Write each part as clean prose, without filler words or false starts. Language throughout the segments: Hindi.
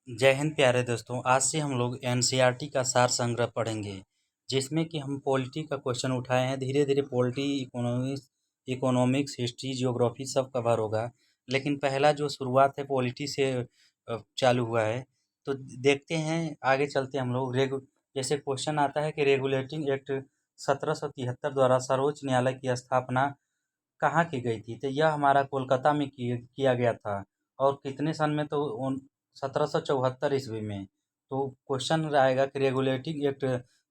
जय हिंद प्यारे दोस्तों। आज से हम लोग एनसीईआरटी का सार संग्रह पढ़ेंगे, जिसमें कि हम पॉलिटी का क्वेश्चन उठाए हैं। धीरे धीरे पॉलिटी, इकोनॉमिक्स, हिस्ट्री, जियोग्राफी सब कवर होगा, लेकिन पहला जो शुरुआत है पॉलिटी से चालू हुआ है। तो देखते हैं, आगे चलते हम लोग। जैसे क्वेश्चन आता है कि रेगुलेटिंग एक्ट 1773 द्वारा सर्वोच्च न्यायालय की स्थापना कहाँ की गई थी? तो यह हमारा कोलकाता में किया गया था। और कितने सन में? तो 1774 ईस्वी में। तो क्वेश्चन आएगा कि रेगुलेटिंग एक्ट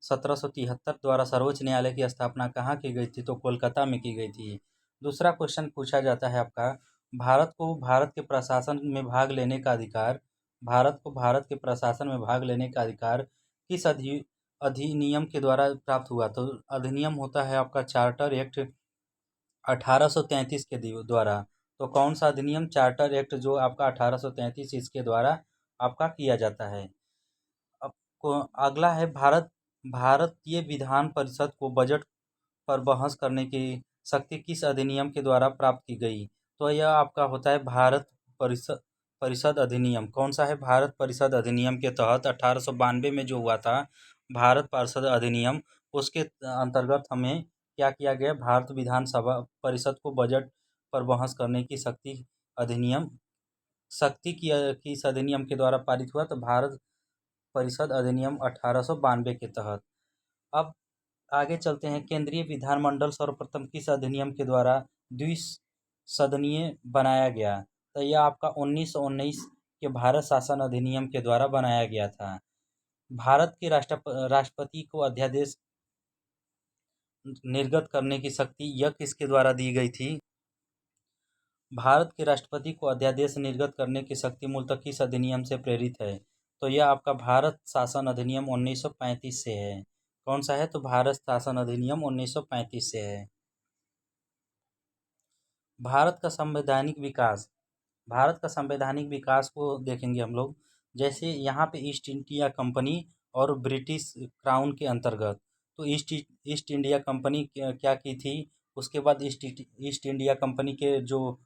1773 द्वारा सर्वोच्च न्यायालय की स्थापना कहाँ की गई थी? तो कोलकाता में की गई थी। दूसरा क्वेश्चन पूछा जाता है आपका, भारत के प्रशासन में भाग लेने का अधिकार भारत के प्रशासन में भाग लेने का अधिकार किस अधिनियम के द्वारा प्राप्त हुआ? तो अधिनियम होता है आपका चार्टर एक्ट 1833 के द्वारा। तो कौन सा अधिनियम? चार्टर एक्ट जो आपका 1833 इसके द्वारा आपका किया जाता है। अब अगला है, भारतीय विधान परिषद को बजट पर बहस करने की शक्ति किस अधिनियम के द्वारा प्राप्त की गई? तो यह आपका होता है भारत परिषद परिषद अधिनियम। कौन सा है? भारत परिषद अधिनियम के तहत 1892 में जो हुआ था भारत परिषद अधिनियम, उसके अंतर्गत हमें क्या किया गया? भारत विधानसभा परिषद को बजट पर बहस करने की अधिनियम शक्ति की किस अधिनियम के द्वारा पारित हुआ? तो भारत परिषद अधिनियम 1892 के तहत। अब आगे चलते हैं, केंद्रीय विधानमंडल सर्वप्रथम किस अधिनियम के द्वारा द्विसदनीय बनाया गया? तो यह आपका 1919 के भारत शासन अधिनियम के द्वारा बनाया गया था। भारत के राष्ट्रपति को अध्यादेश निर्गत करने की शक्ति यह किसके द्वारा दी गई थी? भारत के राष्ट्रपति को अध्यादेश निर्गत करने की शक्ति मूलतः किस अधिनियम से प्रेरित है? तो यह आपका भारत शासन अधिनियम 1935 से है। कौन सा है? तो भारत शासन अधिनियम 1935 से है। भारत का संवैधानिक विकास को देखेंगे हम लोग। जैसे यहाँ पे ईस्ट इंडिया कंपनी और ब्रिटिश क्राउन के अंतर्गत। तो ईस्ट इंडिया कंपनी क्या की थी? उसके बाद ईस्ट इंडिया कंपनी के जो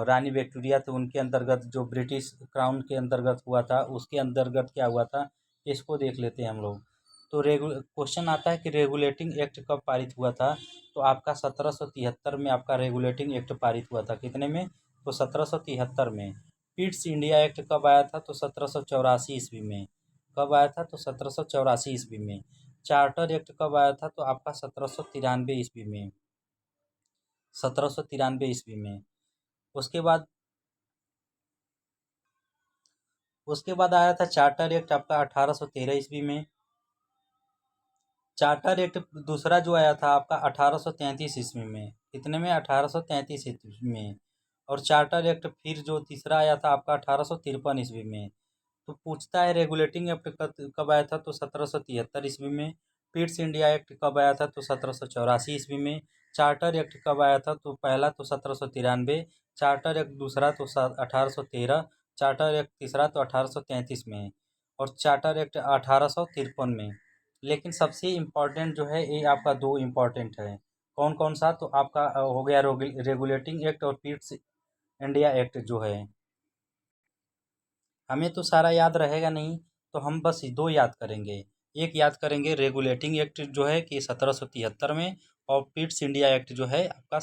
रानी विक्टोरिया थे, उनके अंतर्गत जो ब्रिटिश क्राउन के अंतर्गत हुआ था, उसके अंतर्गत क्या हुआ था, इसको देख लेते हैं हम लोग। तो क्वेश्चन आता है कि रेगुलेटिंग एक्ट कब पारित हुआ था? तो आपका 1773 में आपका रेगुलेटिंग एक्ट पारित हुआ था। कितने में? तो 1773 में। पिट्स इंडिया एक्ट कब आया था? तो 1784 ईस्वी में। कब आया था? तो 1784 ईस्वी में। चार्टर एक्ट कब आया था? तो आपका 1793 ईस्वी में। 1793 ईस्वी में। उसके बाद आया था चार्टर एक्ट आपका 1813 ईस्वी में। चार्टर एक्ट दूसरा जो आया था आपका 1833 ईस्वी में। कितने में? 1833 ईस्वी में। और चार्टर एक्ट फिर जो तीसरा आया था आपका 1853 ईस्वी में। तो पूछता है रेगुलेटिंग एक्ट कब आया था? तो 1773 ईस्वी में। पिट्स इंडिया एक्ट कब आया था? तो 1784 ईस्वी में। चार्टर एक्ट कब आया था? तो पहला तो 1793, चार्टर एक्ट दूसरा तो 1813, चार्टर एक्ट तीसरा तो 1833 में, और चार्टर एक्ट 1853 में। लेकिन सबसे इम्पोर्टेंट जो है ये आपका दो इम्पोर्टेंट है। कौन कौन सा? तो आपका हो गया रेगुलेटिंग एक्ट और पिट्स इंडिया एक्ट जो है। हमें तो सारा याद रहेगा नहीं, तो हम बस दो याद करेंगे। एक याद करेंगे रेगुलेटिंग एक्ट जो है कि 1773 में, और पिट्स इंडिया एक्ट जो है आपका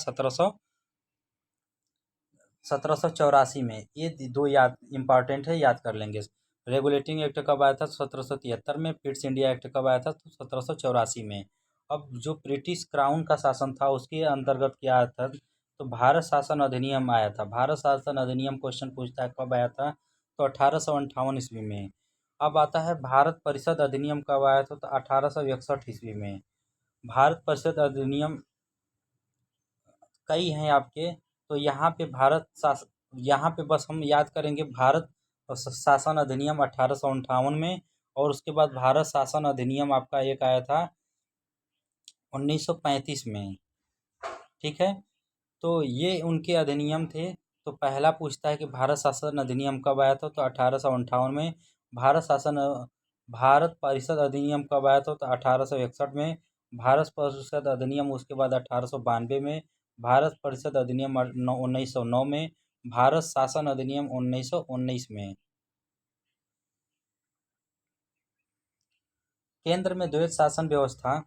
1784 में। ये दो याद इम्पॉर्टेंट है, याद कर लेंगे। रेगुलेटिंग एक्ट कब आया था? 1773 में। पिट्स इंडिया एक्ट कब आया था? तो 1784 में। अब जो ब्रिटिश क्राउन का शासन था उसके अंतर्गत क्या आया था? तो भारत शासन अधिनियम आया था। भारत शासन अधिनियम क्वेश्चन पूछता है कब आया था? तो 1858 ईस्वी में। अब आता है भारत परिषद अधिनियम कब आया था? तो 1861 ईस्वी में। भारत परिषद अधिनियम कई हैं आपके। तो यहाँ पे बस हम याद करेंगे भारत शासन अधिनियम 1858 में। और उसके बाद भारत शासन अधिनियम आपका एक आया था 1935 में। ठीक है, तो ये उनके अधिनियम थे। तो पहला पूछता है कि भारत शासन अधिनियम कब आया था? तो 1858 में। भारत परिषद अधिनियम कब आया था? तो 1861 में। भारत परिषद अधिनियम उसके बाद 1892 में। भारत परिषद अधिनियम 1909 में। भारत शासन अधिनियम 1919 में। केंद्र में द्वैत शासन व्यवस्था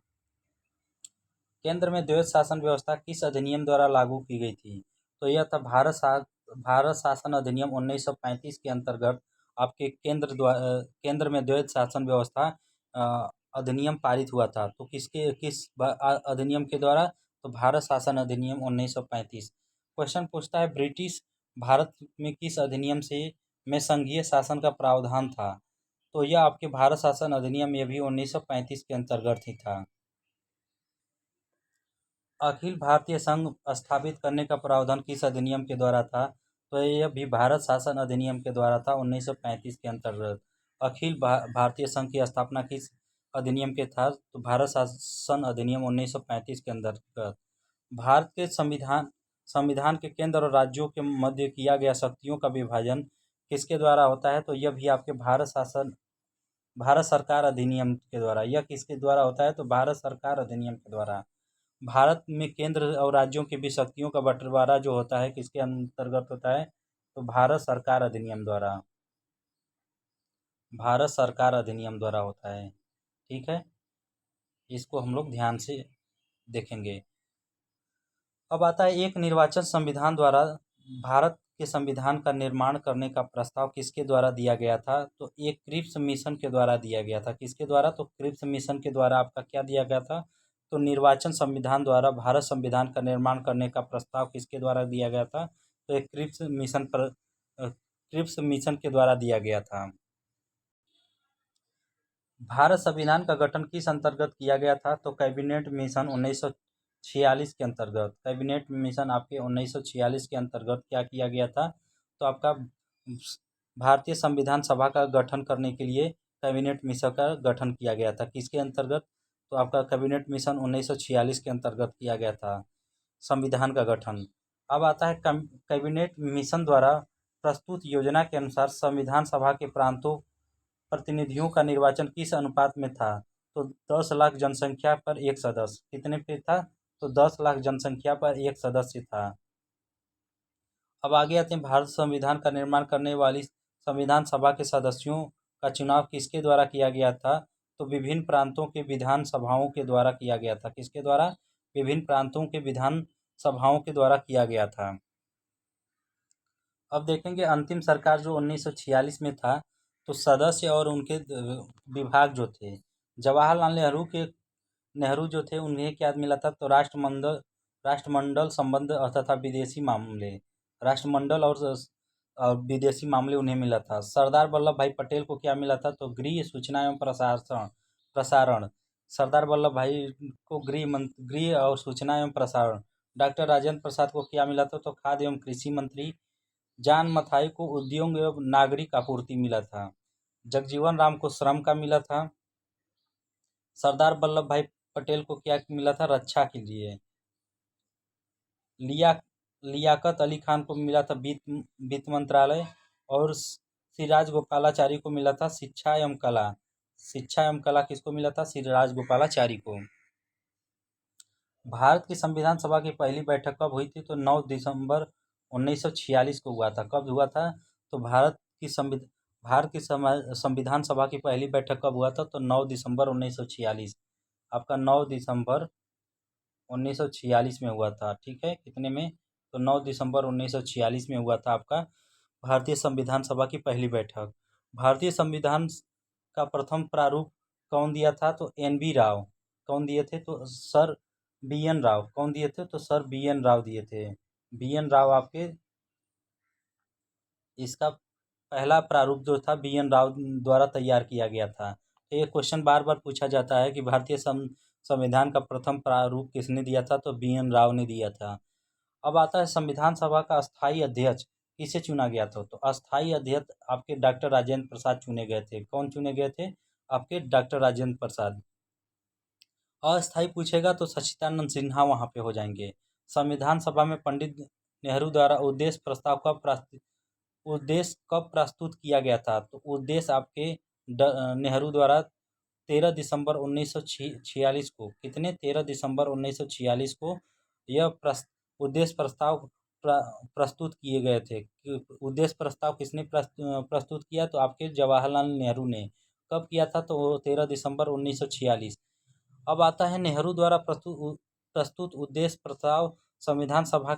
केंद्र में द्वैत शासन व्यवस्था किस अधिनियम द्वारा लागू की गई थी? तो यह था भारत शासन अधिनियम 1935 के अंतर्गत आपके केंद्र में द्वैत शासन व्यवस्था अधिनियम पारित हुआ था। तो अधिनियम के द्वारा? तो भारत शासन अधिनियम 1935। क्वेश्चन पूछता है ब्रिटिश भारत में किस अधिनियम से में संघीय शासन का प्रावधान था? तो यह आपके भारत शासन अधिनियम ये भी 1935 के अंतर्गत ही था। अखिल भारतीय संघ स्थापित करने का प्रावधान किस अधिनियम के द्वारा था? तो यह भी भारत शासन अधिनियम के द्वारा था 1935 के अंतर्गत। भारतीय संघ की स्थापना किस अधिनियम के था? तो भारत शासन अधिनियम 1935 के अंतर्गत। भारत के संविधान के केंद्र और राज्यों के मध्य किया गया शक्तियों का विभाजन किसके द्वारा होता है? तो यह भी आपके भारत सरकार अधिनियम के द्वारा। यह किसके द्वारा होता है? तो भारत सरकार अधिनियम के द्वारा। भारत में केंद्र और राज्यों के बीच शक्तियों का बंटवारा जो होता है किसके अंतर्गत होता है? तो भारत सरकार अधिनियम द्वारा। भारत सरकार अधिनियम द्वारा होता है। ठीक है, इसको हम लोग ध्यान से देखेंगे। अब आता है एक निर्वाचन संविधान द्वारा भारत के संविधान का निर्माण करने का प्रस्ताव किसके द्वारा दिया गया था? तो एक क्रिप्स मिशन के द्वारा दिया गया था। किसके द्वारा? तो क्रिप्स मिशन के द्वारा आपका क्या दिया गया था? तो निर्वाचन संविधान द्वारा भारत संविधान का निर्माण करने का प्रस्ताव किसके द्वारा दिया गया था? तो एक क्रिप्स मिशन के द्वारा दिया गया था। भारत संविधान का गठन किस अंतर्गत किया गया था? तो कैबिनेट मिशन 1946 के अंतर्गत। कैबिनेट मिशन आपके 1946 के अंतर्गत क्या किया गया था? तो आपका भारतीय संविधान सभा का गठन करने के लिए कैबिनेट मिशन का गठन किया गया था। किसके अंतर्गत? तो आपका कैबिनेट मिशन 1946 के अंतर्गत किया गया था संविधान का गठन। अब आता है कैबिनेट मिशन द्वारा प्रस्तुत योजना के अनुसार संविधान सभा के प्रतिनिधियों का निर्वाचन किस अनुपात में था? तो 10 लाख जनसंख्या पर एक सदस्य। कितने पे था? तो 10 लाख जनसंख्या पर एक सदस्य था। अब आगे आते हैं भारत संविधान का निर्माण करने वाली संविधान सभा के सदस्यों का चुनाव किसके द्वारा किया गया था? तो विभिन्न प्रांतों के विधान सभाओं के द्वारा किया गया था। किसके द्वारा? विभिन्न प्रांतों के विधान सभाओं के द्वारा किया गया था। अब देखेंगे अंतिम सरकार जो 1946 में था, तो सदस्य और उनके विभाग जो थे, जवाहरलाल नेहरू जो थे उन्हें क्या मिला था? तो राष्ट्रमंडल संबंध तथा विदेशी मामले, राष्ट्रमंडल और विदेशी मामले उन्हें मिला था। सरदार वल्लभ भाई पटेल को क्या मिला था? तो गृह, सूचना एवं प्रसारण। सरदार वल्लभ भाई को गृह और सूचना एवं प्रसारण। डॉक्टर राजेंद्र प्रसाद को क्या मिला था? तो खाद्य एवं कृषि मंत्री। जॉन मथाई को उद्योग एवं नागरिक आपूर्ति मिला था। जगजीवन राम को श्रम का मिला था। सरदार वल्लभ भाई पटेल को क्या मिला था? रक्षा के लिए। लियाकत अली खान को मिला था वित्त मंत्रालय। और श्री राजगोपालाचारी को मिला था शिक्षा एवं कला। शिक्षा एवं कला किसको मिला था? श्री राजगोपालाचारी को। भारत की संविधान सभा की पहली बैठक कब हुई थी? तो 9 दिसंबर 1946 को हुआ था। कब हुआ था? तो भारत की संविधान सभा की पहली बैठक कब हुआ था? तो 9 दिसंबर 1946। आपका 9 दिसंबर 1946 में हुआ था। ठीक है, कितने में? तो 9 दिसंबर 1946 में हुआ था आपका भारतीय संविधान सभा की पहली बैठक। भारतीय संविधान का प्रथम प्रारूप कौन दिया था? तो NV राव। कौन दिए थे? तो सर BN राव। कौन दिए थे? तो सर BN राव दिए थे। BN राव आपके इसका पहला प्रारूप जो था BN राव द्वारा तैयार किया गया था। तो ये क्वेश्चन बार बार पूछा जाता है कि भारतीय संविधान का प्रथम प्रारूप किसने दिया था? तो BN राव ने दिया था। अब आता है संविधान सभा का अस्थायी अध्यक्ष किसे चुना गया था? तो अस्थायी अध्यक्ष आपके डॉक्टर राजेंद्र प्रसाद चुने गए थे। कौन चुने गए थे? आपके डॉक्टर राजेंद्र प्रसाद। अस्थायी पूछेगा तो सच्चिदानंद सिन्हा वहाँ पे हो जाएंगे। संविधान सभा में पंडित नेहरू द्वारा उद्देश्य कब प्रस्तुत किया गया था? तो उद्देश्य आपके नेहरू द्वारा 13 दिसंबर 1946 को। कितने? 13 दिसंबर 1946 को यह उद्देश्य प्रस्ताव प्रस्तुत किए गए थे। उद्देश्य प्रस्ताव किसने प्रस्तुत किया? तो आपके जवाहरलाल नेहरू ने। कब किया था? तो 13 दिसंबर 1946। अब आता है नेहरू द्वारा प्रस्तुत उद्देश्य प्रस्ताव संविधान सभा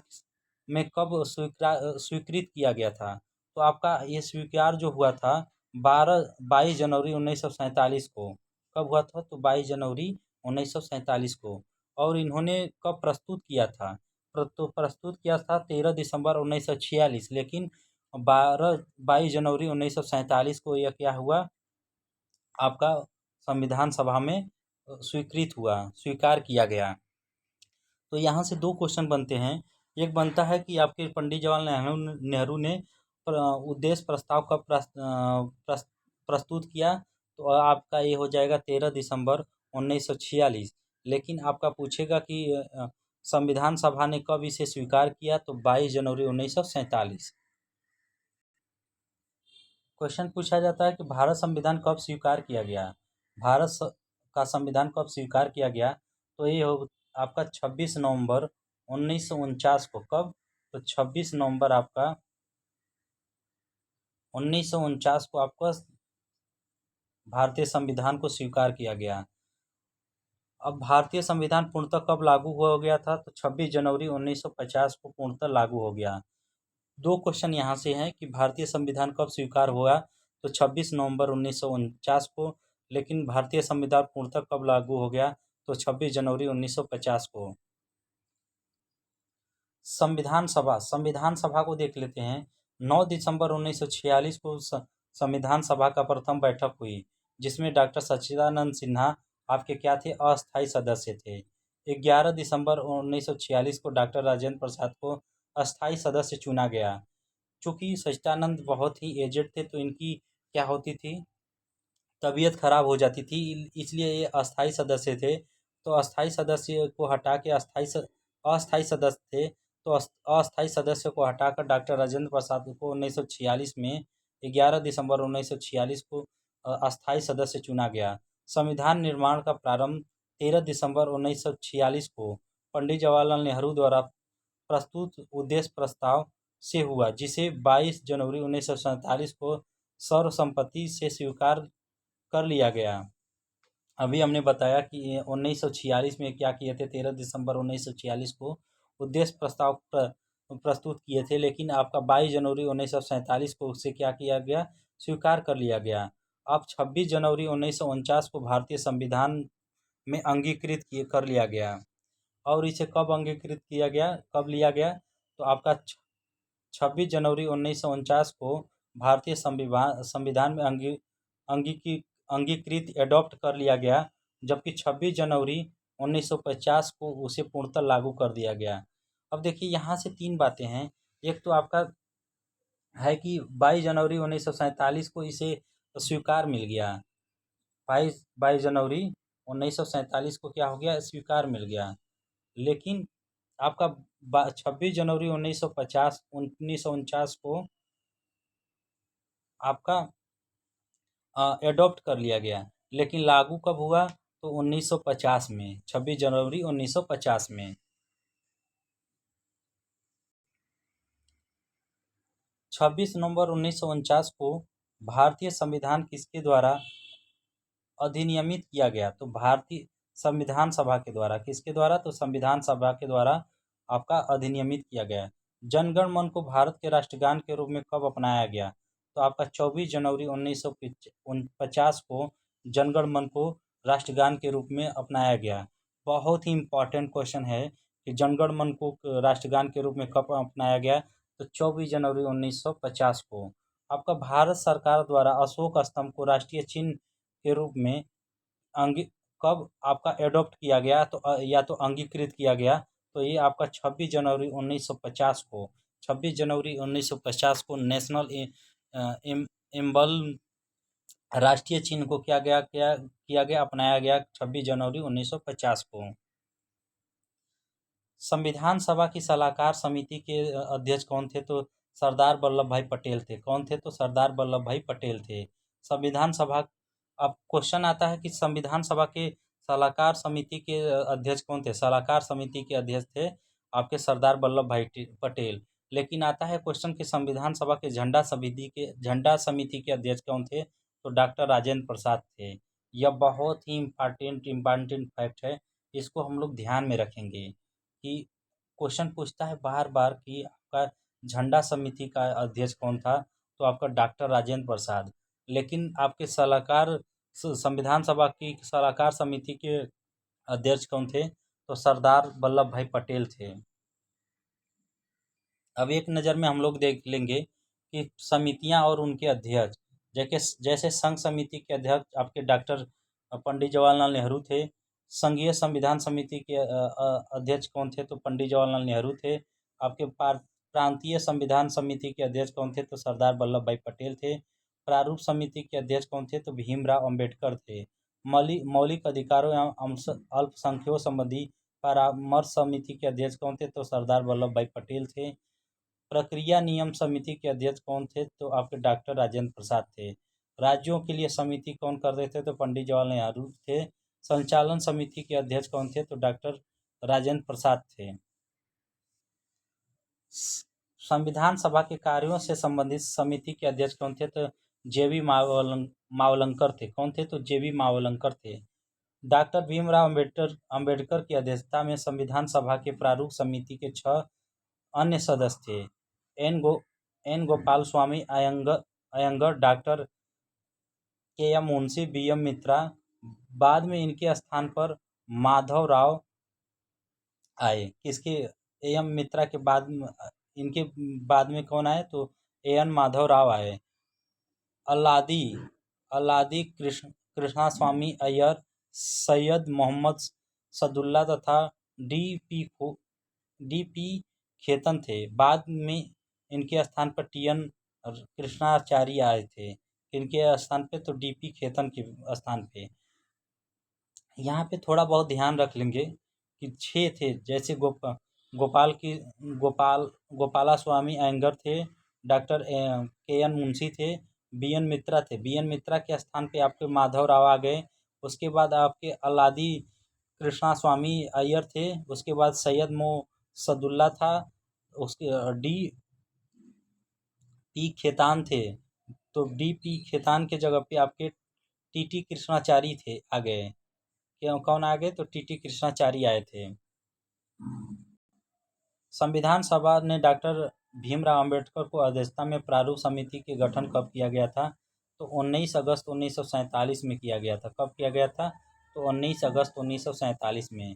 में कब स्वीकृत किया गया था? तो आपका ये स्वीकार जो हुआ था 22 जनवरी 1947 को। कब हुआ था? तो 22 जनवरी 1947 को। और इन्होंने कब प्रस्तुत किया था? तो प्रस्तुत किया था 13 दिसंबर 1946, लेकिन 22 जनवरी 1947 को यह क्या हुआ? आपका संविधान सभा में स्वीकृत हुआ, स्वीकार किया गया। तो यहाँ से दो क्वेश्चन बनते हैं। एक बनता है कि आपके पंडित जवाहरलाल नेहरू ने उद्देश्य प्रस्ताव कब प्रस्तुत किया? तो आपका ये हो जाएगा 13 दिसंबर 1946। लेकिन आपका पूछेगा कि संविधान सभा ने कब इसे स्वीकार किया? तो 22 जनवरी 1947। क्वेश्चन पूछा जाता है कि भारत संविधान कब स्वीकार किया गया? का संविधान कब स्वीकार किया गया? तो ये हो आपका 26 नवंबर 1949 को। कब? तो 26 नवंबर आपका 1949 को आपका भारतीय संविधान को स्वीकार किया गया। अब भारतीय संविधान पूर्णतः कब लागू हो गया था? तो 26 जनवरी 1950 को पूर्णतः लागू हो गया। दो क्वेश्चन यहाँ से हैं कि भारतीय संविधान कब स्वीकार हुआ? तो 26 नवंबर 1949 को। लेकिन भारतीय संविधान पूर्णतः कब लागू हो गया? तो 26 जनवरी 1950 को। संविधान सभा को देख लेते हैं। 9 दिसंबर 1946 को संविधान सभा का प्रथम बैठक हुई, जिसमें डॉक्टर सच्चिदानंद सिन्हा आपके क्या थे? अस्थायी सदस्य थे। 11 दिसंबर 1946 को डॉक्टर राजेंद्र प्रसाद को अस्थायी सदस्य चुना गया। चूँकि सच्चिदानंद बहुत ही एजेड थे, तो इनकी क्या होती थी? तबीयत खराब हो जाती थी, इसलिए ये अस्थायी सदस्य थे। तो अस्थायी सदस्य को हटा के अस्थायी सदस्य थे, तो अस्थायी सदस्य को हटाकर डॉक्टर राजेंद्र प्रसाद को 1946 में 11 दिसंबर 1946 को अस्थायी सदस्य चुना गया। संविधान निर्माण का प्रारंभ 13 दिसंबर 1946 को पंडित जवाहरलाल नेहरू द्वारा प्रस्तुत उद्देश्य प्रस्ताव से हुआ, जिसे 22 जनवरी 1947 को सर्वसम्मति से स्वीकार कर लिया गया। अभी हमने बताया कि 1946 में क्या किए थे? 13 दिसंबर 1946 को उद्देश्य प्रस्ताव प्रस्तुत किए थे, लेकिन आपका 22 जनवरी 1947 को उससे क्या किया गया? स्वीकार कर लिया गया। अब 26 जनवरी 1949 को भारतीय संविधान में अंगीकृत कर लिया गया। और इसे कब अंगीकृत किया गया, कब लिया गया? तो आपका 26 जनवरी 1949 को भारतीय संविधान में अंगीकृत एडॉप्ट कर लिया गया, जबकि 26 जनवरी 1950 को उसे पूर्णतः लागू कर दिया गया। अब देखिए यहाँ से तीन बातें हैं। एक तो आपका है कि 22 जनवरी 1947 को इसे स्वीकार मिल गया। 22 जनवरी 1947 को क्या हो गया? स्वीकार मिल गया। लेकिन आपका 26 जनवरी 1949 को आपका एडॉप्ट कर लिया गया, लेकिन लागू कब हुआ? तो 1950 में, 26 जनवरी 1950 में। 26 नवंबर 1949 को भारतीय संविधान किसके द्वारा अधिनियमित किया गया? तो भारतीय संविधान सभा के द्वारा। किसके द्वारा? तो संविधान सभा के द्वारा आपका अधिनियमित किया गया। जनगण मन को भारत के राष्ट्रगान के रूप में कब अपनाया गया? तो आपका 24 जनवरी 1950 को जनगण मन को राष्ट्रगान के रूप में अपनाया गया। बहुत ही इम्पोर्टेंट क्वेश्चन है कि जनगण मन को राष्ट्रगान के रूप में कब अपनाया गया? तो 24 जनवरी 1950 को। आपका भारत सरकार द्वारा अशोक स्तंभ को राष्ट्रीय चिन्ह के रूप में कब आपका एडॉप्ट किया गया? तो या तो अंगीकृत किया गया। तो ये आपका 26 जनवरी 1950 को, 26 जनवरी 1950 को नेशनल एम्बल राष्ट्रीय चिन्ह को क्या किया गया? अपनाया गया 26 जनवरी 1950 को। संविधान सभा की सलाहकार समिति के अध्यक्ष कौन थे? तो सरदार वल्लभ भाई पटेल थे। कौन थे? तो सरदार वल्लभ भाई पटेल थे। संविधान सभा, अब क्वेश्चन आता है कि संविधान सभा के सलाहकार समिति के अध्यक्ष कौन थे? सलाहकार समिति के अध्यक्ष थे आपके सरदार वल्लभ भाई पटेल। लेकिन आता है क्वेश्चन कि संविधान सभा के झंडा समिति के अध्यक्ष कौन थे? तो डॉक्टर राजेंद्र प्रसाद थे। यह बहुत ही इम्पॉर्टेंट फैक्ट है, इसको हम लोग ध्यान में रखेंगे कि क्वेश्चन पूछता है बार-बार कि आपका झंडा समिति का अध्यक्ष कौन था? तो आपका डॉक्टर राजेंद्र प्रसाद। लेकिन आपके सलाहकार संविधान सभा की सलाहकार समिति के अध्यक्ष कौन थे? तो सरदार वल्लभ भाई पटेल थे। अब एक नज़र में हम लोग देख लेंगे कि समितियां और उनके अध्यक्ष, जैसे संघ समिति के अध्यक्ष आपके डॉक्टर पंडित जवाहरलाल नेहरू थे। संघीय संविधान समिति के अध्यक्ष कौन थे? तो पंडित जवाहरलाल नेहरू थे। आपके प्रांतीय संविधान समिति के अध्यक्ष कौन थे? तो सरदार वल्लभ भाई पटेल थे। प्रारूप समिति के अध्यक्ष कौन थे? तो भीमराव अंबेडकर थे। मौलिक अधिकारों एवं अल्पसंख्यकों संबंधी परामर्श समिति के अध्यक्ष कौन थे? तो सरदार वल्लभ भाई पटेल थे। प्रक्रिया नियम समिति के अध्यक्ष कौन थे? तो आपके डॉक्टर राजेंद्र प्रसाद थे। राज्यों के लिए समिति कौन कर रहे थे? तो पंडित जवाहरलाल नेहरू थे। संचालन समिति के अध्यक्ष कौन थे? तो डॉक्टर राजेंद्र प्रसाद थे। संविधान सभा के कार्यों से संबंधित समिति के अध्यक्ष कौन थे? तो जेबी मावलंकर थे। कौन थे? तो जेबी मावलंकर थे। डॉक्टर भीमराव अंबेडकर की अध्यक्षता में संविधान सभा के प्रारूप समिति के 6 अन्य सदस्य थे। एन गोपाल स्वामी अयंगर, डॉक्टर के एम मुंशी, बी एम मित्रा। बाद में इनके स्थान पर माधव राव आए। किसके? ए एम मित्रा के बाद इनके बाद में कौन आए? तो ए एन माधव राव आए। अल्लादी कृष्णास्वामी अय्यर, सैयद मोहम्मद सदुल्ला तथा डी पी खेतन थे। बाद में इनके स्थान पर टी एन कृष्णाचार्य आए थे। इनके स्थान पे तो डी पी खेतन के स्थान पे। यहाँ पे थोड़ा बहुत ध्यान रख लेंगे कि 6 थे। जैसे गोपाला स्वामी अयंगर थे, डॉक्टर के एन मुंशी थे, बी एन मित्रा थे। बी एन मित्रा के स्थान पे आपके माधव राव आ गए। उसके बाद आपके अल्लादी कृष्णा स्वामी अय्यर थे। उसके बाद सैयद मो सदुल्ला था। उसके डी पी खेतान थे। तो डी पी खेतान के जगह पे आपके टी टी कृष्णाचारी थे आ गए। कौन आ गए? तो टी टी कृष्णाचारी आए थे। संविधान सभा ने डॉक्टर भीमराव अंबेडकर को अध्यक्षता में प्रारूप समिति के गठन कब किया गया था? तो 19 अगस्त 1947 में किया गया था। कब किया गया था? तो 19 अगस्त 1947 में।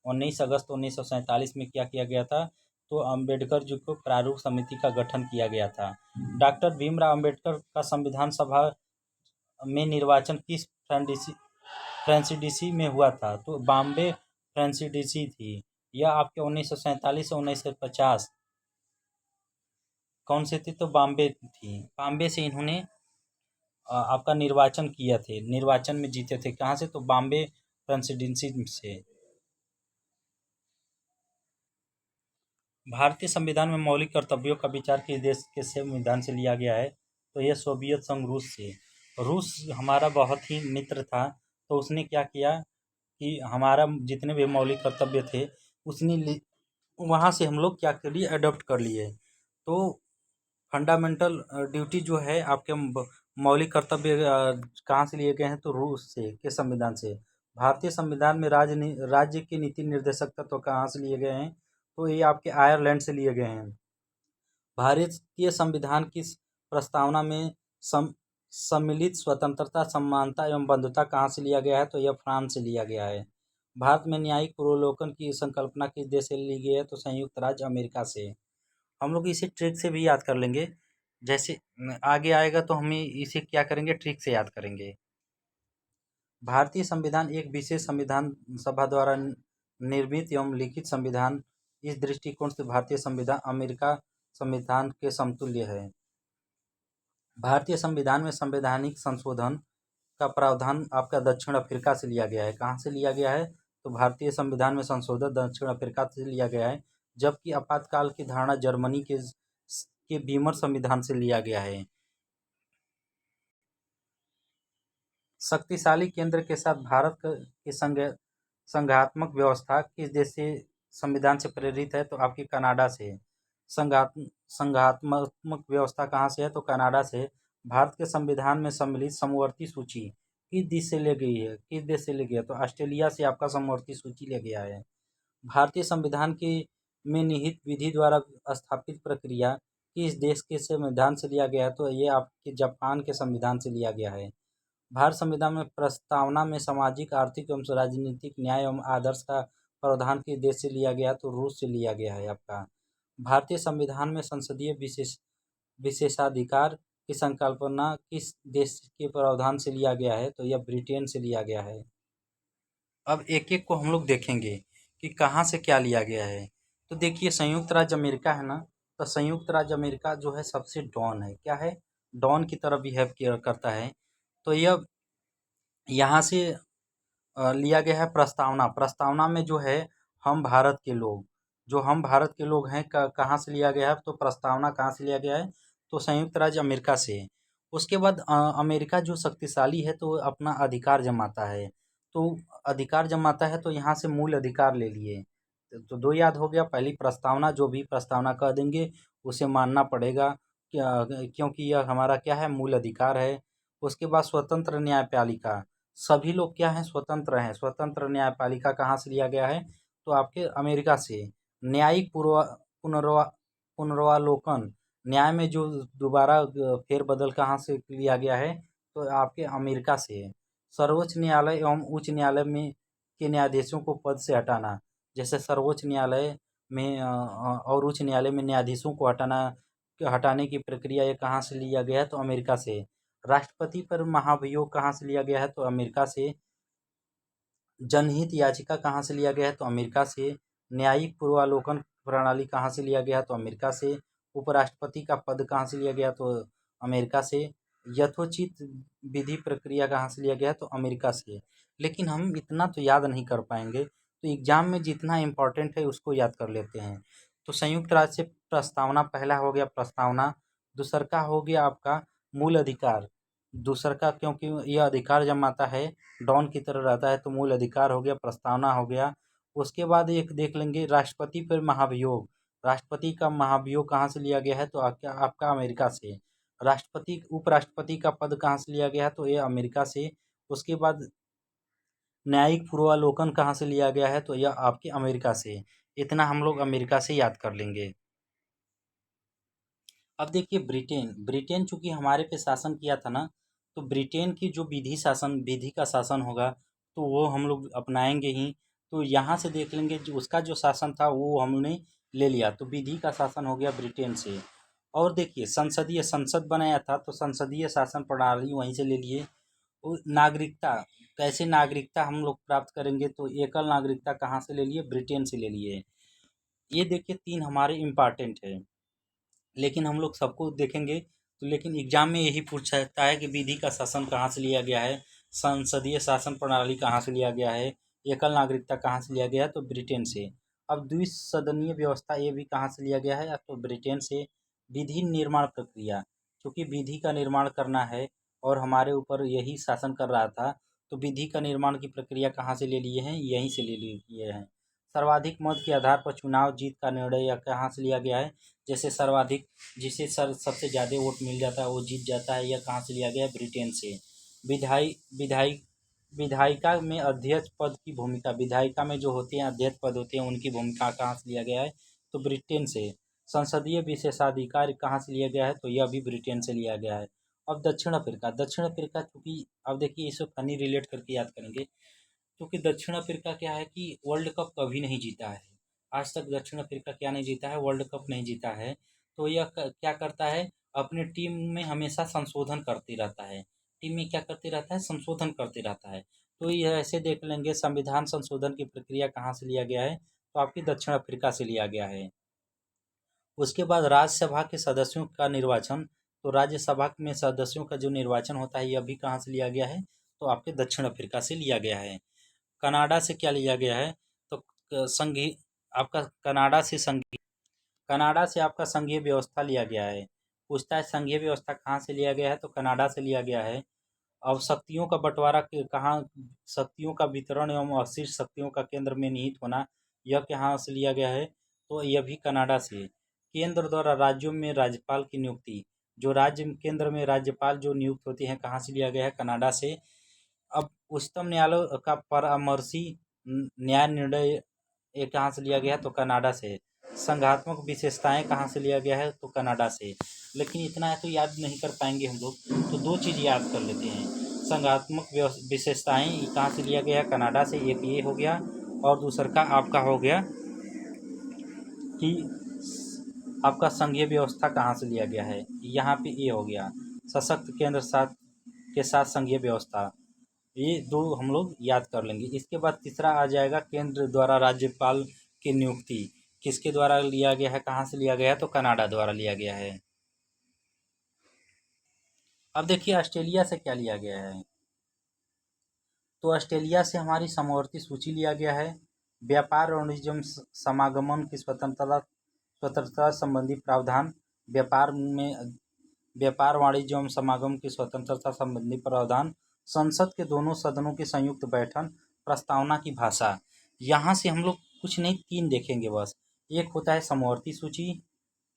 19 अगस्त 1947 में क्या किया गया था? तो अंबेडकर जी को प्रारूप समिति का गठन किया गया था। डॉक्टर भीमराव अंबेडकर का संविधान सभा में निर्वाचन किस प्रेसिडेंसी में हुआ था? तो बॉम्बे प्रेसिडेंसी थी। यह आपके 1947 से 1950 कौन से थी? तो बॉम्बे थी। बॉम्बे से इन्होंने आपका निर्वाचन किया थे, निर्वाचन में जीते थे। कहाँ से? तो बॉम्बे प्रेसिडेंसी से। भारतीय संविधान में मौलिक कर्तव्यों का विचार किस देश के संविधान से लिया गया है? तो यह सोवियत संघ रूस से। रूस हमारा बहुत ही मित्र था, तो उसने क्या किया कि हमारा जितने भी मौलिक कर्तव्य थे उसने वहाँ से हम लोग क्या कर लिए? अडॉप्ट कर लिए। तो फंडामेंटल ड्यूटी जो है आपके मौलिक कर्तव्य कहाँ से लिए गए हैं? तो रूस से के संविधान से। भारतीय संविधान में राज्य के नीति निर्देशक तत्व कहाँ से लिए गए हैं? तो ये आपके आयरलैंड से लिए गए हैं। भारतीय संविधान की प्रस्तावना में सम्मिलित स्वतंत्रता, समानता एवं बंधुता कहाँ से लिया गया है? तो यह फ्रांस से लिया गया है। भारत में न्यायिक पुनर्विलोकन की संकल्पना किस देश से ली गई है? तो संयुक्त राज्य अमेरिका से। हम लोग इसे ट्रिक से भी याद कर लेंगे। जैसे आगे आएगा तो हमें इसे क्या करेंगे? ट्रिक से याद करेंगे। भारतीय संविधान एक विशेष संविधान सभा द्वारा निर्मित एवं लिखित संविधान। इस दृष्टिकोण से भारतीय संविधान अमेरिका संविधान के समतुल्य है। भारतीय संविधान में संवैधानिक संशोधन का प्रावधान आपका दक्षिण अफ्रीका से लिया गया है। कहाँ से लिया गया है? तो भारतीय संविधान में संशोधन दक्षिण अफ्रीका से लिया गया है। जबकि आपातकाल की धारणा जर्मनी के बीमर संविधान से लिया गया है। शक्तिशाली केंद्र के साथ भारत की संघात्मक व्यवस्था किस देश से संविधान से प्रेरित है? तो आपकी कनाडा से। संघात्मक व्यवस्था कहाँ से है? तो कनाडा से। भारत के संविधान में सम्मिलित समवर्ती सूची किस देश से ले गई है, किस देश से ले गया? तो ऑस्ट्रेलिया से आपका समवर्ती सूची ले गया है। भारतीय संविधान की में निहित विधि द्वारा स्थापित प्रक्रिया किस देश के संविधान से लिया गया है? तो ये आपके जापान के संविधान से लिया गया है। भारत संविधान में प्रस्तावना में सामाजिक, आर्थिक एवं राजनीतिक न्याय एवं आदर्श का प्रावधान किस देश से लिया गया है? तो रूस से लिया गया है आपका। भारतीय संविधान में संसदीय विशेषाधिकार की संकल्पना किस देश के प्रावधान से लिया गया है? तो यह ब्रिटेन से लिया गया है। अब एक एक को हम लोग देखेंगे कि कहाँ से क्या लिया गया है। तो देखिए, संयुक्त राज्य अमेरिका है ना, तो संयुक्त राज्य अमेरिका जो है सबसे डॉन है, क्या है, डॉन की तरह बिहेव करता है। तो यह यहाँ से लिया गया है प्रस्तावना। प्रस्तावना में जो है हम भारत के लोग, जो हम भारत के लोग हैं, कहाँ से लिया गया है? तो प्रस्तावना कहाँ से लिया गया है? तो संयुक्त राज्य अमेरिका से। उसके बाद अमेरिका जो शक्तिशाली है तो अपना अधिकार जमाता है, तो अधिकार जमाता है तो यहाँ से मूल अधिकार ले लिए। तो दो याद हो गया, पहली प्रस्तावना, जो भी प्रस्तावना कह देंगे उसे मानना पड़ेगा, क्योंकि यह हमारा क्या है, मूल अधिकार है। उसके बाद स्वतंत्र न्यायपालिका, सभी लोग क्या हैं, स्वतंत्र हैं। स्वतंत्र न्यायपालिका कहाँ से लिया गया है? तो आपके अमेरिका से। न्यायिक पुनर्वा पुनर्वालोकन, न्याय में जो दोबारा फेरबदल कहाँ से लिया गया है? तो आपके अमेरिका से है। सर्वोच्च न्यायालय एवं उच्च न्यायालय में के न्यायाधीशों को पद से हटाना, जैसे सर्वोच्च न्यायालय में और उच्च न्यायालय में न्यायाधीशों को हटाने की प्रक्रिया ये कहाँ से लिया गया है? तो अमेरिका से। राष्ट्रपति पर महाभियोग कहाँ से लिया गया है? तो अमेरिका से। जनहित याचिका कहाँ से लिया गया है? तो अमेरिका से। न्यायिक पूर्वालोकन प्रणाली कहाँ से लिया गया है? तो अमेरिका से। उपराष्ट्रपति का पद कहाँ से लिया गया? तो अमेरिका से। यथोचित विधि प्रक्रिया कहाँ से लिया गया है? तो अमेरिका से। लेकिन हम इतना तो याद नहीं कर पाएंगे, तो एग्जाम में जितना इम्पोर्टेंट है उसको याद कर लेते हैं। तो संयुक्त राज्य से प्रस्तावना, पहला हो गया प्रस्तावना। दूसर का हो गया आपका मूल अधिकार। दूसर का, क्योंकि यह अधिकार जमाता है, डॉन की तरह रहता है, तो मूल अधिकार हो गया, प्रस्तावना हो गया। उसके बाद एक देख लेंगे राष्ट्रपति पर महाभियोग। राष्ट्रपति का महाभियोग कहाँ से लिया गया है? तो आपका अमेरिका से। राष्ट्रपति उपराष्ट्रपति का पद कहाँ से लिया गया है? तो ये अमेरिका से। उसके बाद न्यायिक पूर्वालोकन कहाँ से लिया गया है? तो यह आपके अमेरिका से। इतना हम लोग अमेरिका से याद कर लेंगे। अब देखिए, ब्रिटेन, ब्रिटेन चूंकि हमारे पे शासन किया था ना, तो ब्रिटेन की जो विधि का शासन होगा तो वो हम लोग अपनाएंगे ही। तो यहाँ से देख लेंगे, जो उसका जो शासन था वो हमने ले लिया, तो विधि का शासन हो गया ब्रिटेन से। और देखिए, संसदीय संसद बनाया था तो संसदीय शासन प्रणाली वहीं से ले लिए। नागरिकता, कैसे नागरिकता हम लोग प्राप्त करेंगे? तो एकल नागरिकता कहाँ से ले लिए? ब्रिटेन से ले लिए। ये देखिए, तीन हमारे इम्पॉर्टेंट है, लेकिन हम लोग सबको देखेंगे तो, लेकिन एग्जाम में यही पूछता है कि विधि का शासन कहाँ से लिया गया है, संसदीय शासन प्रणाली कहाँ से लिया गया है, एकल नागरिकता कहाँ से लिया गया है? तो ब्रिटेन से। अब द्विसदनीय व्यवस्था, ये भी कहाँ से लिया गया है? तो ब्रिटेन से। विधि निर्माण प्रक्रिया, क्योंकि विधि का निर्माण करना है और हमारे ऊपर यही शासन कर रहा था, तो विधि का निर्माण की प्रक्रिया कहाँ से ले लिए हैं? यहीं से ले लिए हैं। सर्वाधिक मत के आधार पर चुनाव जीत का निर्णय यह कहाँ से लिया गया है? जैसे सर्वाधिक, जिसे सबसे ज़्यादा वोट मिल जाता है वो जीत जाता है, यह कहाँ से लिया गया है? ब्रिटेन से। विधायी विधायी विधायिका में अध्यक्ष पद की भूमिका, विधायिका में जो होते हैं अध्यक्ष पद होते हैं उनकी भूमिका कहाँ से लिया गया है? तो ब्रिटेन से। संसदीय विशेषाधिकार कहाँ से लिया गया है? तो यह भी ब्रिटेन से लिया गया है। अब दक्षिण अफ्रीका, दक्षिण अफ्रीका चूँकि, अब देखिए इसे फनी रिलेट करके याद करेंगे, क्योंकि दक्षिण अफ्रीका क्या है कि वर्ल्ड कप कभी नहीं जीता है। आज तक दक्षिण अफ्रीका क्या नहीं जीता है? वर्ल्ड कप नहीं जीता है। तो यह क्या करता है, अपने टीम में हमेशा संशोधन करते रहता है। टीम में क्या करते रहता है? संशोधन करते रहता है। तो यह ऐसे देख लेंगे, संविधान संशोधन की प्रक्रिया कहाँ से लिया गया है? तो आपकी दक्षिण अफ्रीका से लिया गया है। उसके बाद राज्यसभा के सदस्यों का निर्वाचन, तो राज्यसभा में सदस्यों का जो निर्वाचन होता है यह भी कहाँ से लिया गया है? तो आपके दक्षिण अफ्रीका से लिया गया है। कनाडा से क्या लिया गया है? तो संघीय, आपका कनाडा से आपका संघीय व्यवस्था लिया गया है। पूछता है संघीय व्यवस्था कहाँ से लिया गया है? तो कनाडा से लिया गया है। अब शक्तियों का बंटवारा कहाँ, शक्तियों का वितरण एवं अवशिष्ट शक्तियों का केंद्र में निहित होना, यह कहाँ से लिया गया है? तो यह भी कनाडा से। केंद्र द्वारा राज्यों में राज्यपाल की नियुक्ति, जो राज्य केंद्र में राज्यपाल जो नियुक्त होती हैं कहाँ से लिया गया है? कनाडा से। अब उच्चतम न्यायालय का परामर्शी न्याय निर्णय ये कहाँ से लिया गया है? तो कनाडा से। संघात्मक विशेषताएं कहाँ से लिया गया है? तो कनाडा से। लेकिन इतना है तो याद नहीं कर पाएंगे हम लोग, तो दो चीज़ याद कर लेते हैं। संघात्मक विशेषताएं ये कहाँ से लिया गया है? कनाडा से। एक ये हो गया, और दूसरा का आपका हो गया कि आपका संघीय व्यवस्था कहाँ से लिया गया है? यहाँ पे ये हो गया, सशक्त केंद्र साथ के साथ संघीय व्यवस्था। ये दो हम लोग याद कर लेंगे। इसके बाद तीसरा आ जाएगा, केंद्र द्वारा राज्यपाल की नियुक्ति किसके द्वारा लिया गया है? कहाँ से लिया गया है? तो कनाडा द्वारा लिया गया है। अब देखिए ऑस्ट्रेलिया से क्या लिया गया है? तो ऑस्ट्रेलिया से हमारी समवर्ती सूची लिया गया है। व्यापार और वाणिज्य समागमन की स्वतंत्रता संबंधी प्रावधान। व्यापार वाणिज्य एवं समागम की स्वतंत्रता संबंधी प्रावधान। संसद के दोनों सदनों की संयुक्त बैठक। प्रस्तावना की भाषा। यहाँ से हम लोग कुछ नहीं, तीन देखेंगे बस। एक होता है समवर्ती सूची।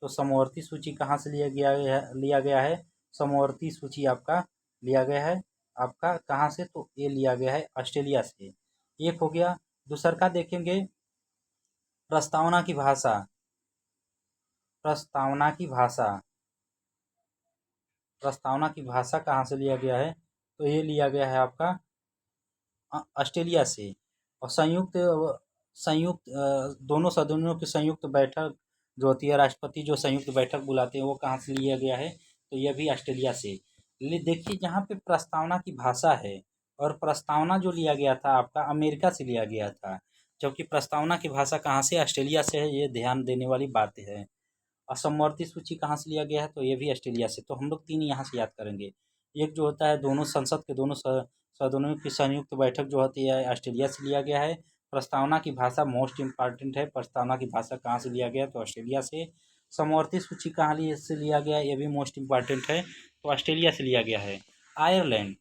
तो समवर्ती सूची कहाँ से लिया गया है? समवर्ती सूची आपका लिया गया है आपका कहाँ से? तो ये लिया गया है ऑस्ट्रेलिया से। एक हो गया। दूसरा का देखेंगे, प्रस्तावना की भाषा। प्रस्तावना की भाषा। प्रस्तावना की भाषा कहाँ से लिया गया है? तो ये लिया गया है आपका ऑस्ट्रेलिया से। और संयुक्त संयुक्त दोनों सदनों की संयुक्त बैठक जो होती है, राष्ट्रपति जो संयुक्त बैठक बुलाते हैं, वो कहाँ से लिया गया है? तो यह भी ऑस्ट्रेलिया से। देखिए यहाँ पे प्रस्तावना की भाषा है, और प्रस्तावना जो लिया गया था आपका अमेरिका से लिया गया था, जबकि प्रस्तावना की भाषा कहाँ से? ऑस्ट्रेलिया से है। ये ध्यान देने वाली बात है। और समवर्ती सूची कहाँ से लिया गया है? तो ये भी ऑस्ट्रेलिया से। तो हम लोग तीन यहाँ से याद करेंगे। एक जो होता है, दोनों संसद के दोनों सदनों की संयुक्त बैठक जो होती है, ऑस्ट्रेलिया से लिया गया है। प्रस्तावना की भाषा मोस्ट इम्पॉर्टेंट है। प्रस्तावना की भाषा कहाँ से लिया गया? तो ऑस्ट्रेलिया से। समवर्ती सूची कहाँ से लिया गया? ये भी मोस्ट इम्पॉर्टेंट है, तो ऑस्ट्रेलिया से लिया गया है। आयरलैंड।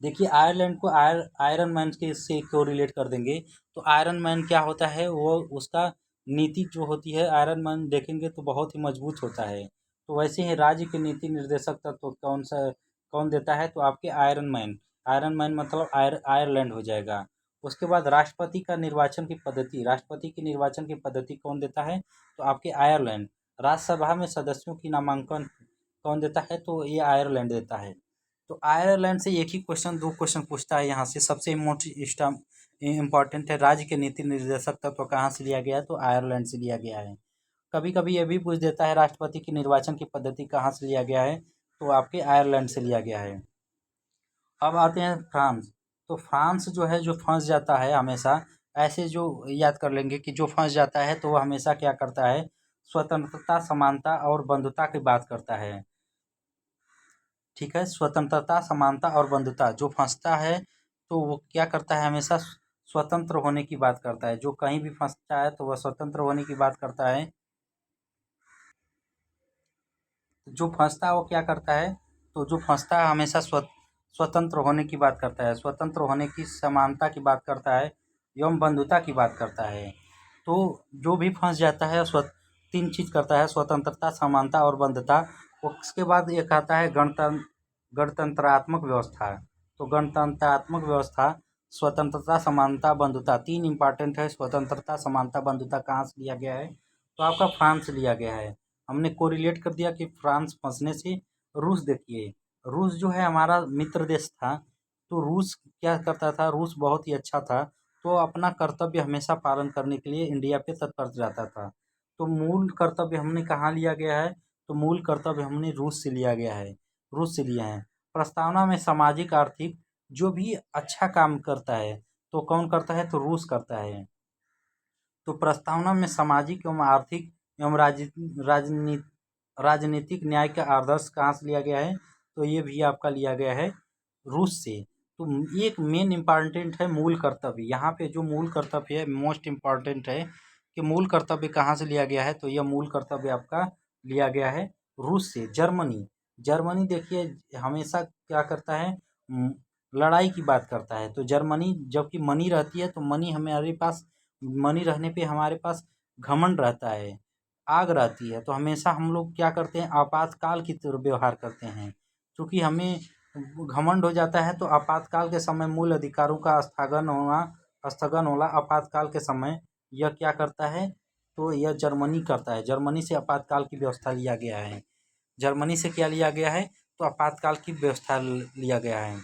देखिए आयरलैंड को आयरन मैन के से क्यों रिलेट कर देंगे? तो आयरन मैन क्या होता है? वो उसका नीति जो होती है, आयरन मैन देखेंगे तो बहुत ही मजबूत होता है। तो वैसे ही राज्य के नीति निर्देशक तत्व तो कौन देता है? तो आपके आयरन मैन। आयरन मैन मतलब आयरलैंड हो जाएगा। उसके बाद राष्ट्रपति की निर्वाचन की पद्धति कौन देता है? तो आपके आयरलैंड। राज्यसभा में सदस्यों की नामांकन कौन देता है? तो ये आयरलैंड देता है। तो आयरलैंड से एक ही क्वेश्चन, दो क्वेश्चन पूछता है यहाँ से। सबसे इम्पोर्टेंट है, राज्य के नीति निर्देशक तत्व कहाँ से लिया गया है? तो आयरलैंड से लिया गया है। कभी कभी ये भी पूछ देता है, राष्ट्रपति की निर्वाचन की पद्धति कहाँ से लिया गया है? तो आपके आयरलैंड से लिया गया है। अब आते हैं फ्रांस। तो फ्रांस जो है, जो फंस जाता है हमेशा, ऐसे जो याद कर लेंगे कि जो फंस जाता है तो वो हमेशा क्या करता है? स्वतंत्रता, समानता और बंधुता की बात करता है। ठीक है, स्वतंत्रता, समानता और बंधुता। जो फंसता है तो वो क्या करता है? हमेशा स्वतंत्र होने की बात करता है। जो कहीं भी फंसता है तो वह स्वतंत्र होने की बात करता है। जो फंसता है वो क्या करता है? तो जो फंसता है हमेशा स्वतंत्र होने की बात करता है, स्वतंत्र होने की, समानता की बात करता है एवं बंधुता की बात करता है। तो जो भी फंस जाता है तीन चीज़ करता है, स्वतंत्रता, समानता और बंधुता। उसके बाद एक आता है गणतंत्रात्मक व्यवस्था। तो गणतंत्रात्मक व्यवस्था, स्वतंत्रता, समानता, बंधुता, तीन इम्पॉर्टेंट है। स्वतंत्रता, समानता, बंधुता कहाँ से लिया गया है? तो आपका फ्रांस से लिया गया है। हमने कोरिलेट कर दिया कि फ्रांस फंसने से। रूस देखिए, रूस जो है हमारा मित्र देश था। तो रूस क्या करता था? रूस बहुत ही अच्छा था। तो अपना कर्तव्य हमेशा पालन करने के लिए इंडिया पे तत्पर रहता था। तो मूल कर्तव्य हमने कहाँ लिया गया है? तो मूल कर्तव्य हमने रूस से लिया गया है, रूस से लिया है। प्रस्तावना में सामाजिक आर्थिक जो भी अच्छा काम करता है तो कौन करता है? तो रूस करता है। तो प्रस्तावना में सामाजिक एवं आर्थिक एवं राजनीतिक न्याय का आदर्श कहाँ से लिया गया है? तो ये भी आपका लिया गया है रूस से। तो एक मेन इम्पॉर्टेंट है मूल कर्तव्य। यहाँ पे जो मूल कर्तव्य है, मोस्ट इम्पॉर्टेंट है कि मूल कर्तव्य कहाँ से लिया गया है? तो यह मूल कर्तव्य आपका लिया गया है रूस से। जर्मनी। जर्मनी देखिए हमेशा क्या करता है? लड़ाई की बात करता है। तो जर्मनी, जबकि मनी रहती है तो मनी रहने पे हमारे पास घमंड रहता है। आग रहती है तो हमेशा हम लोग क्या करते हैं, आपातकाल की तरह व्यवहार करते हैं। क्योंकि हमें घमंड हो जाता है तो आपातकाल के समय मूल अधिकारों का स्थगन होना आपातकाल के समय यह क्या करता है, तो यह जर्मनी करता है। जर्मनी से आपातकाल की व्यवस्था लिया गया है। जर्मनी से क्या लिया गया है, तो आपातकाल की व्यवस्था लिया गया है।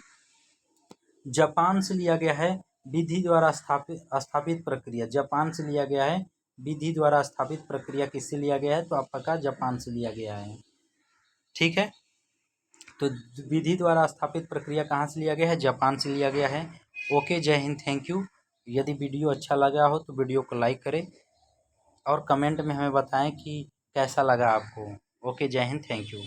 जापान से लिया गया है विधि द्वारा स्थापित प्रक्रिया। जापान से लिया गया है विधि द्वारा स्थापित प्रक्रिया। किससे लिया गया है, तो आपका जापान से लिया गया है। ठीक है, तो विधि द्वारा स्थापित प्रक्रिया कहाँ से लिया गया है, जापान से लिया गया है। ओके, जय हिंद, थैंक यू। यदि वीडियो अच्छा लगा हो तो वीडियो को लाइक करें और कमेंट में हमें बताएं कि कैसा लगा आपको। ओके, जय हिंद, थैंक यू।